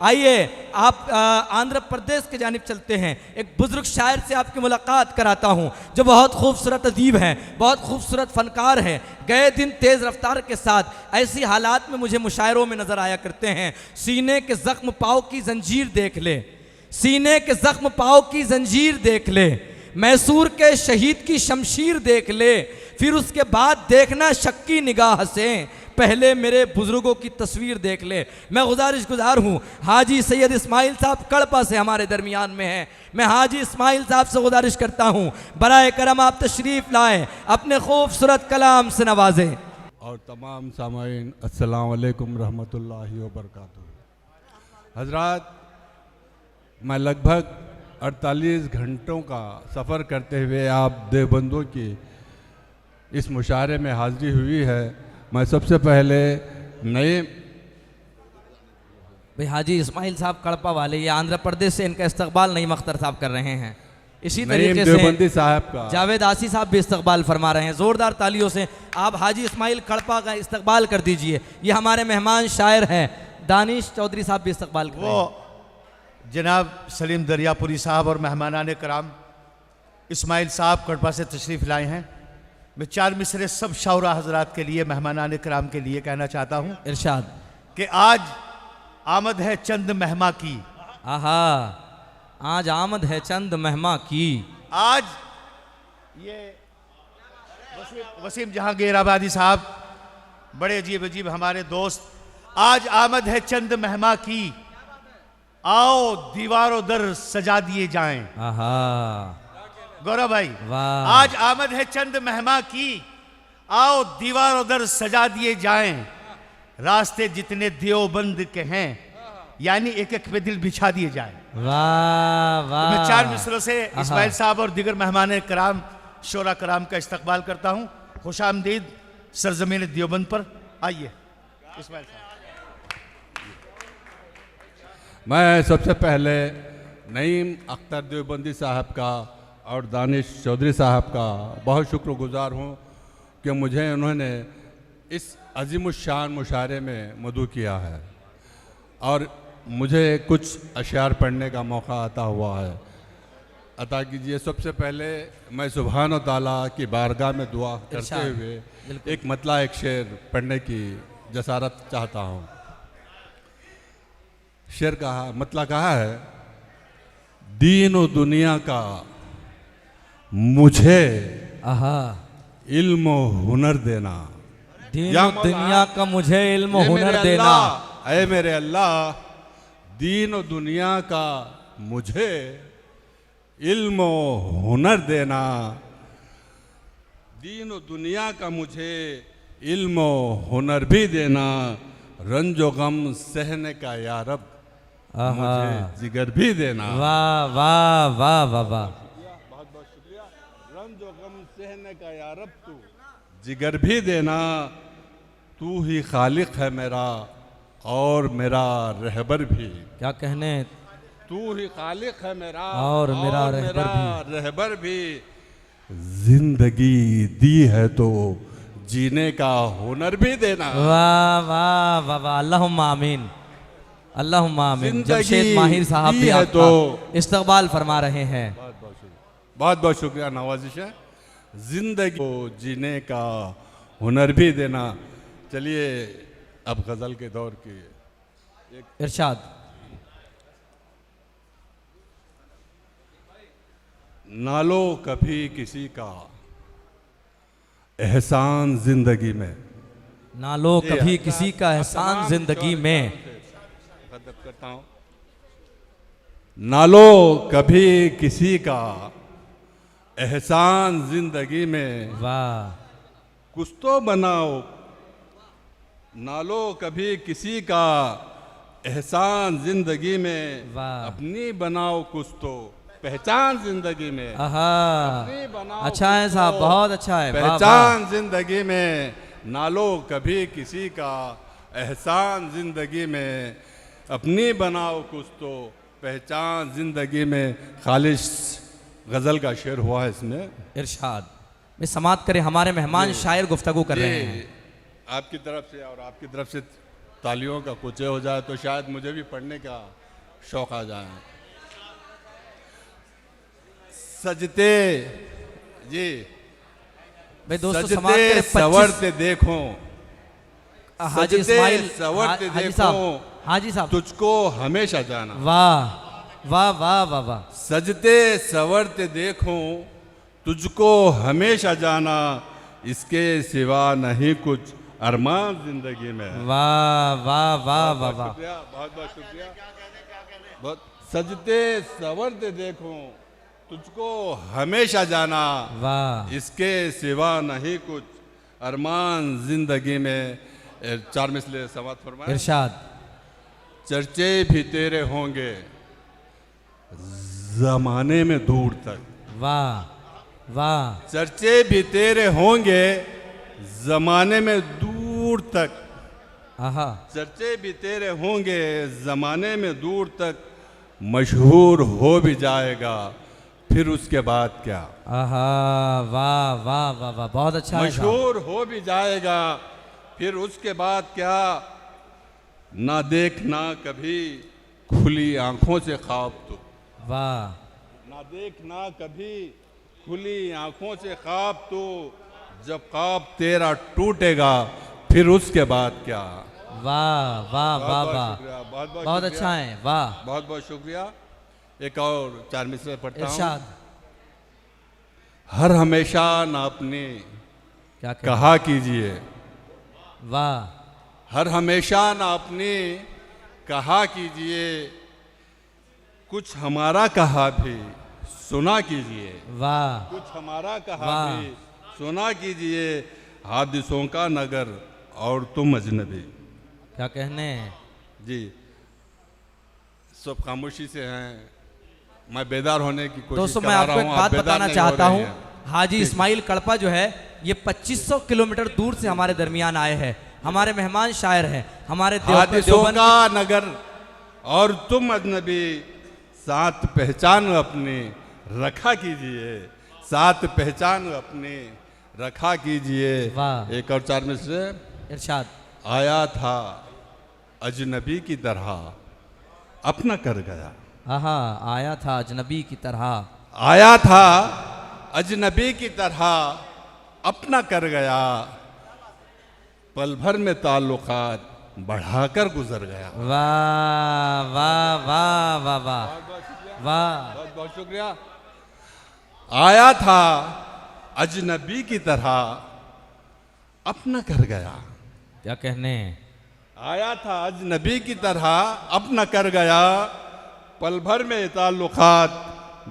आइए आप आंध्र प्रदेश की जानिब चलते हैं। एक बुजुर्ग शायर से आपकी मुलाकात कराता हूँ जो बहुत खूबसूरत अदीब हैं, बहुत खूबसूरत फनकार हैं। गए दिन तेज़ रफ्तार के साथ ऐसी हालात में मुझे मुशायरों में नज़र आया करते हैं। सीने के ज़ख्म पाँव की जंजीर देख ले, सीने के ज़ख्म पाँव की जंजीर देख ले, मैसूर के शहीद की शमशीर देख ले, फिर उसके बाद देखना शक की निगाह से, पहले मेरे बुजुर्गों की तस्वीर देख ले। मैं गुज़ार हूँ, हाजी सैयद इस्माइल साहब कड़पा से हमारे दरमियान में हैं। मैं हाजी इस्माइल साहब से गुजारिश करता हूँ बराए करम आप तशरीफ़ लाएँ, अपने खूबसूरत कलाम से नवाजें। और तमाम सामाईन अस्सलाम वालेकुम रहमतुल्लाहि व बरकातुहू। हज़रात, मैं लगभग 48 घंटों का सफ़र करते हुए आप देवबंदों की इस मुशायरे में हाज़िरी हुई है। मैं सबसे पहले नए भाई हाजी इस्माइल साहब कड़पा वाले, ये आंध्र प्रदेश से इनका इस्तकबाल नईम अख्तर साहब कर रहे हैं। इसी तरीके देवबंदी से साहब का जावेद आसी साहब भी इस्तकबाल फरमा रहे हैं। ज़ोरदार तालियों से आप हाजी इस्माइल कड़पा का इस्तकबाल कर दीजिए। ये हमारे मेहमान शायर हैं, दानिश चौधरी साहब भी इस्तकबाल कर रहे हैं। वो जनाब सलीम दरियापुरी साहब और मेहमानान कराम इस्माइल साहब कड़पा से तशरीफ़ लाए हैं। मैं 4 मिसरे सब शाउरा हजरात के लिए, मेहमानान कराम के लिए कहना चाहता हूँ। इरशाद कि आज आमद है चंद मेहमा की, आहा, आज आमद है चंद मेहमा की। आज ये वसीम जहांगीर आबादी साहब बड़े अजीब अजीब हमारे दोस्त, आज आमद है चंद मेहमा की, आओ दीवारों दर सजा दिए जाएं। आहा, गौरव भाई, वाह, आज आमद है चंद मेहमा की, आओ दीवारों दर सजा दिए जाएं, रास्ते जितने देवबंद के हैं, यानी एक एक पे दिल बिछा दिए जाएं। वाह वाह। मैं 4 मिसरों से इस्माइल साहब और दीगर मेहमान कराम शोरा कराम का इस्तकबाल करता हूँ। खुश आमदीद सरजमीन देवबंद पर। आइए इस्माइल साहब। मैं सबसे पहले नईम अख्तर देवबंदी साहब का और दानिश चौधरी साहब का बहुत शुक्रगुजार हूँ कि मुझे उन्होंने इस अजीमुशान मुशायरे में मदऊ किया है और मुझे कुछ अशार पढ़ने का मौका अता हुआ है। अता कीजिए। सबसे पहले मैं सुभान ताला की बारगाह में दुआ करते हुए एक मतला एक शेर पढ़ने की जसारत चाहता हूँ। शेर कहा, मतला कहा है, दीन और दुनिया का मुझे आहा, इल्म हुनर देना, दीन और दुनिया का मुझे इल्म हुनर देना। ऐ मेरे अल्लाह, दीन और दुनिया का मुझे इल्म हुनर देना, दीन और दुनिया का मुझे इल्म हुनर भी देना, रंजो गम सहने का या रब मुझे जिगर भी देना। वाह वाह वाह वाह वाह, बहुत बहुत शुक्रिया। रंजो गम सहने का या रब तू जिगर भी देना, तू ही खालिक है मेरा और मेरा रहबर भी। क्या कहने, तू ही खालिक है मेरा और मेरा रहबर भी। जिंदगी दी है तो जीने का हुनर भी देना। वाह वाह वाह वाह, अल्लाहुम्मा आमीन, अल्लाहुम्मा आमीन। जमशेद माहिर साहब भी आपका तो इस्तकबाल फरमा रहे हैं। बहुत बहुत शुक्रिया, नवाजिश है। जिंदगी को जीने का हुनर भी देना। चलिए अब गजल के दौर की इरशाद। ना लो कभी किसी का एहसान जिंदगी में, ना लो कभी किसी का एहसान जिंदगी में, करता हूं। ना लो कभी किसी का एहसान जिंदगी में, वाह, कुछ तो बनाओ। ना लो कभी किसी का एहसान जिंदगी में, वाह, अपनी बनाओ कुछ तो पहचान जिंदगी में। आहा, अपनी बनाओ अच्छा है साहब, बहुत अच्छा है। पहचान जिंदगी में, ना लो कभी किसी का एहसान जिंदगी में, अपनी बनाओ कुछ तो पहचान जिंदगी में। खालिश गज़ल का शेर हुआ है इसमें। इरशाद में समात करें, हमारे मेहमान शायर गुफ्तगू कर रहे हैं। आपकी तरफ से और आपकी तरफ से तालियों का कुचे हो जाए तो शायद मुझे भी पढ़ने का शौक आ जाए। सजते जी भाई दोस्तों सजते समाप्त करें। 25 सवरते देखो, हाजी सजते इस्माइल सवरते हाजी देखो, साहब, हाजी साहब, तुझको हमेशा जाना। वाह वाह वाह वाह वाह, सजते सवरते देखो, तुझको हमेशा जाना, इसके सिवा नहीं कुछ अरमान जिंदगी में। वाह वाह वाह वाह वाह, शुक्रिया, बहुत बहुत शुक्रिया। बहुत सजते सवरते देखो, तुझको हमेशा जाना, वाह, इसके सिवा नहीं कुछ अरमान जिंदगी में। 4 मिसले समात फरमाए। इरशाद, चर्चे भी तेरे होंगे जमाने में दूर तक, वाह वाह, चर्चे भी तेरे होंगे जमाने में दूर तक, आहा, चर्चे भी तेरे होंगे जमाने में दूर तक, मशहूर हो भी जाएगा फिर उसके बाद क्या। आहा, वाह वाह वाह वाह, बहुत अच्छा है साहब। मशहूर हो भी जाएगा फिर उसके बाद क्या, ना देखना कभी खुली आंखों से ख्वाब तो, वाह, ना देखना कभी खुली आंखों से ख्वाब तो, जब ख्वाब तेरा टूटेगा फिर उसके बाद क्या। वाह वाह वाह वाह, बहुत अच्छा है, वाह, बहुत बहुत शुक्रिया। एक और 4 मिसरे पढ़ता हूँ। इरशाद, हर हमेशा ना अपनी क्या कहें? कहा कीजिए, वाह, हर हमेशा ना अपनी कहा कीजिए, कुछ हमारा कहा भी सुना कीजिए, वाह, कुछ हमारा कहा वाह। भी सुना कीजिए, हादिसों का नगर और तुम अजनबी। क्या कहने हैं? जी सब खामोशी से हैं, मैं बेदार होने की कोशिश दोस्तों कर मैं रहा आपको एक हूँ, आप बात बेदार बताना नहीं चाहता हो रहे हूँ। हैं। हाजी इस्माइल कड़पा जो है ये 2500 किलोमीटर दूर से हमारे दरमियान आए हैं, हमारे मेहमान शायर हैं, हमारे हादिसों देवबंद का नगर और तुम अजनबी, साथ पहचान अपनी रखा कीजिए, साथ पहचान अपनी रखा कीजिए। वाह। एक और 4 मिसरे। इरशाद, आया था अजनबी की तरह अपना कर गया, आहा, आया था अजनबी की तरह, आया था अजनबी की तरह अपना कर गया, पल भर में ताल्लुकात बढ़ाकर गुजर गया। वाह वाह वाह वाह वाह वाह, बहुत बहुत शुक्रिया। आया था अजनबी की तरह अपना कर गया, क्या कहने हैं? आया था अजनबी की तरह अपना कर गया, पल भर में ताल्लुकात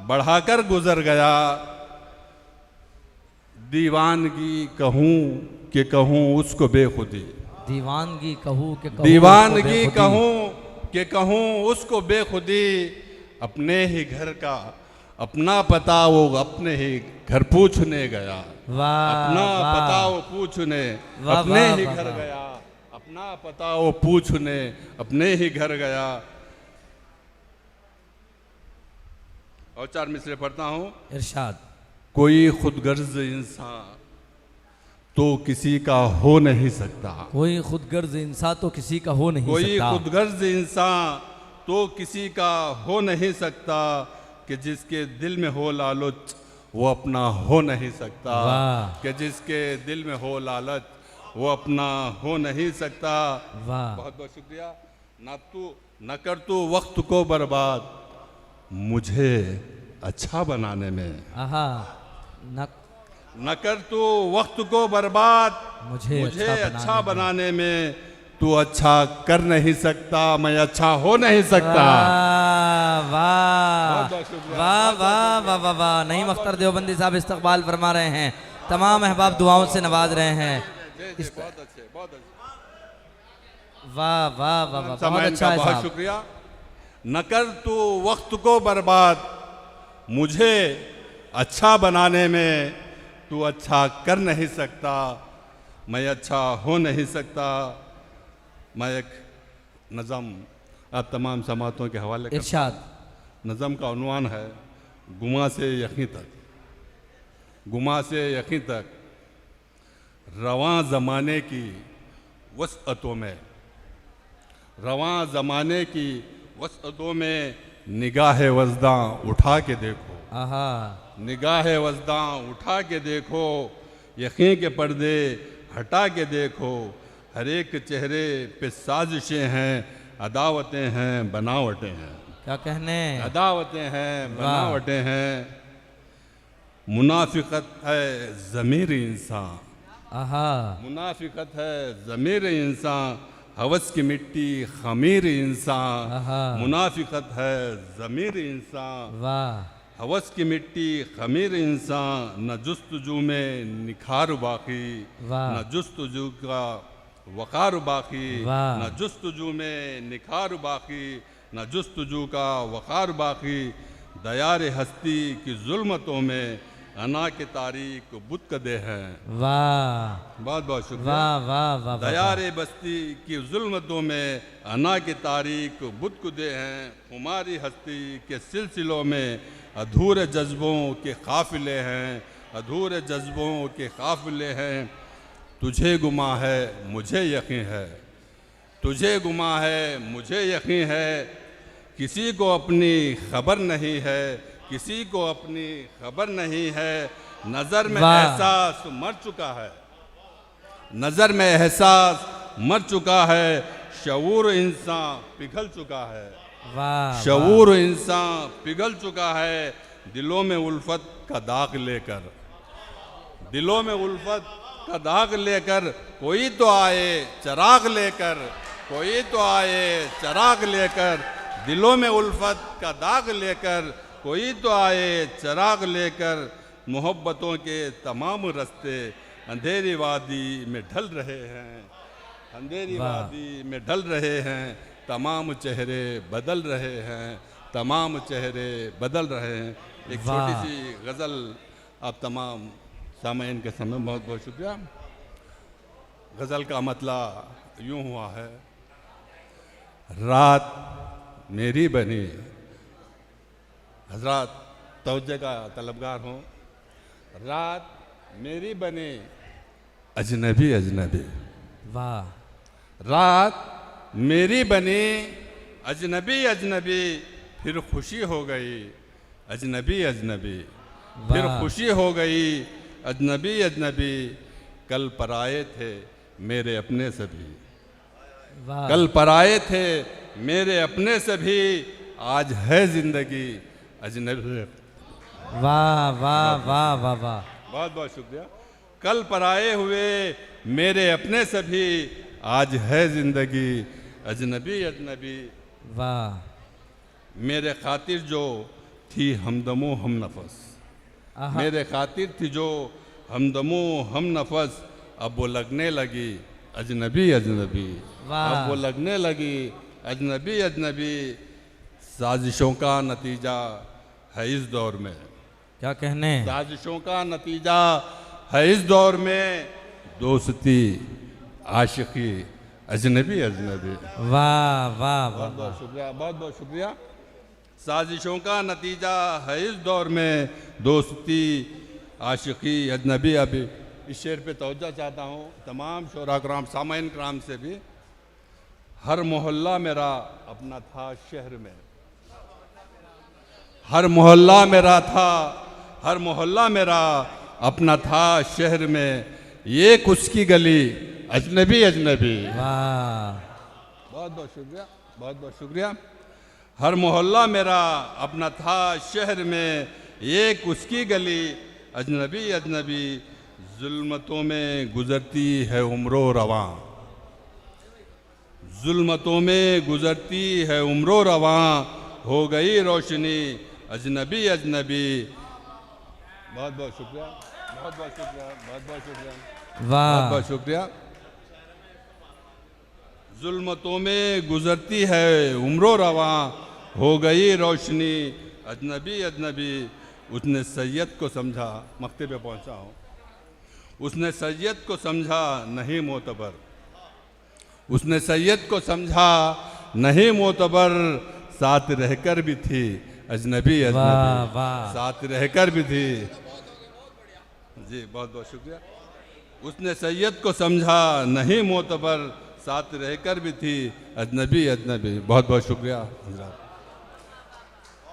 बढ़ाकर गुजर गया। दीवानगी कहूँ कि कहूँ उसको बेखुदी, दीवानगी कहूँ कि कहूँ दीवानगी उसको बेखुदी। कहूँ कि कहूँ उसको बेखुदी, अपने ही घर का अपना पता वो अपने ही घर पूछने गया, वाह अपना वाह, पता वो पूछने वाह, अपने वाह, ही वाह, घर वाह। गया, अपना पता वो पूछने अपने ही घर गया। और 4 मिसरे पढ़ता हूँ। इरशाद, कोई खुदगर्ज इंसान तो किसी का हो नहीं सकता, कोई खुदगर्ज इंसान तो किसी का हो नहीं कोई सकता, खुदगर्ज इंसान तो किसी का हो नहीं सकता, कि जिसके दिल में हो लालच वो अपना हो नहीं सकता, वाह। कि जिसके दिल में हो लालच वो अपना हो नहीं सकता। वाह, बहुत बहुत शुक्रिया। न कर तू वक्त को बर्बाद मुझे अच्छा बनाने में, आहा, न कर तू वक्त को बर्बाद मुझे अच्छा बनाने में, तू अच्छा कर नहीं सकता, मैं अच्छा हो नहीं सकता। वाह वाह बहुत शुक्रिया। वाह वाह वाह वाह वाह, नईम अख्तर देवबंदी साहब इस्तकबाल फरमा रहे हैं, तमाम अहबाब दुआओं से नवाज रहे हैं। बहुत अच्छे, बहुत अच्छे। वाह वाह वाह वाह, बहुत सामाइन अच्छा का है बहुत साहब। शुक्रिया। न कर तू वक्त को बर्बाद मुझे अच्छा बनाने में, तू अच्छा कर नहीं सकता, मैं अच्छा हो नहीं सकता। मैं एक नज़म आप तमाम समातों के हवाले करता इरशाद, हूं। नज़म का उन्वान है गुमा से यकीन तक, गुमा से यकीन तक रवां ज़माने की वसअतों में, रवां ज़माने की वसअतों में निगाह वज़दां उठा के देखो, आहा, निगाह वज़दां उठा के देखो, यकीन के पर्दे हटा के देखो, हर एक चेहरे पे साजिशें हैं, अदावतें हैं, बनावटें हैं। क्या कहने, अदावतें हैं, बनावटें हैं। मुनाफिकत है ज़मीर इंसान, आहा, मुनाफिकत है ज़मीर इंसान, हवस की मिट्टी खमीर इंसान। आहा, मुनाफिकत है ज़मीर इंसान, वाह, हवस की मिट्टी खमीर इंसान, न जुस्तजू में निखार बाकी, वाह, न जुस्तजू का वक़ार बाकी, वाह। न जुस्तजू में निखार बाकी, न जुस्तजू का वक़ार बाकी, दयार हस्ती की जुल्मतों में अना के तारीख बुत कदे हैं। वाह, बहुत बहुत शुक्रिया। वाह, वाह, वाह, वाह, दयारे बस्ती की जुल्मतों में अना की तारीख बुत कदे हैं। हमारी हस्ती के सिलसिलों में अधूरे जज्बों के काफ़िले हैं, अधूरे जज्बों के काफ़िले हैं। तुझे गुमा है मुझे यकीन है, तुझे गुमा है मुझे यकीन है, किसी को अपनी खबर नहीं है, किसी को अपनी खबर नहीं है। नज़र में वाह। एहसास मर चुका है, नज़र में एहसास मर चुका है, शऊर इंसान पिघल चुका है, वाह, शऊर इंसान पिघल चुका है। दिलों में उल्फत का दाग लेकर, दिलों में उल्फत का दाग लेकर, कोई तो आए चिराग लेकर, कोई तो आए चिराग लेकर, दिलों में उल्फत का दाग लेकर, कोई तो आए चिराग लेकर। मोहब्बतों के तमाम रास्ते अंधेरी वादी में ढल रहे हैं, अंधेरी वाह। वादी में ढल रहे हैं। तमाम चेहरे बदल रहे हैं, तमाम चेहरे बदल रहे हैं। एक वाह। छोटी सी गज़ल आप तमाम सामाइन के समय बहुत बहुत शुक्रिया। गज़ल का मतलब यूँ हुआ है, रात मेरी बनी, हजरात तवज्जो का तलबगार हों, रात मेरी बनी अजनबी अजनबी, वाह, रात मेरी बनी अजनबी अजनबी, फिर खुशी हो गई अजनबी अजनबी, फिर वाह। खुशी हो गई अजनबी अजनबी। कल पराए थे मेरे अपने सभी, वाह, कल पराए थे मेरे अपने सभी, आज है जिंदगी अजनबी। वाह, वाह, वाह, वाह, वाह, बहुत बहुत शुक्रिया। कल पराए हुए मेरे अपने सभी, आज है जिंदगी अजनबी अजनबी। वाह, मेरे खातिर जो थी हमदमो हम नफस, आहा, मेरे खातिर थी जो हमदमो हम नफस, अब वो लगने लगी अजनबी अजनबी, वाह। अब वो लगने लगी अजनबी अजनबी। साजिशों का नतीजा है इस दौर में, क्या कहने, साजिशों का नतीजा है इस दौर में, दोस्ती आशिकी अजनबी अजनबी। वाह, वाह, वाह, बहुत बहुत शुक्रिया, बहुत बहुत शुक्रिया। साजिशों का नतीजा है इस दौर में, दोस्ती आशिकी अजनबी। अभी इस शेर पे तवज्जो चाहता हूँ तमाम शोरा कराम सामाइन कराम से भी। हर मोहल्ला मेरा अपना था शहर में, हर मोहल्ला मेरा था, हर मोहल्ला मेरा अपना था शहर में, ये उसकी गली अजनबी अजनबी। वाह, बहुत बहुत शुक्रिया, बहुत बहुत शुक्रिया। हर मोहल्ला मेरा अपना था शहर में, एक उसकी गली अजनबी अजनबी। जुल्मतों में गुजरती है उम्रो रवां, जुल्मतों में गुजरती है उम्रो रवां, हो गई रोशनी अजनबी अजनबी। बहुत बहुत शुक्रिया, बहुत बहुत शुक्रिया, बहुत बहुत शुक्रिया, बहुत वाह, बहुत शुक्रिया। जुल्मतों में गुजरती है उम्रो रवां, हो गई रोशनी अजनबी अजनबी। उसने सैयद को समझा, मक्ते पे पहुंचा हूँ, उसने सैयद को समझा नहीं मोतबर, उसने सैयद को समझा नहीं मोतबर, साथ रहकर भी थी अजनबी वाह, अजनबी, वाह, साथ रहकर भी थी। जी बहुत बहुत शुक्रिया। उसने सैयद को समझा नहीं मोतबर, साथ रहकर भी थी अजनबी अजनबी। बहुत बहुत शुक्रिया हज़रात।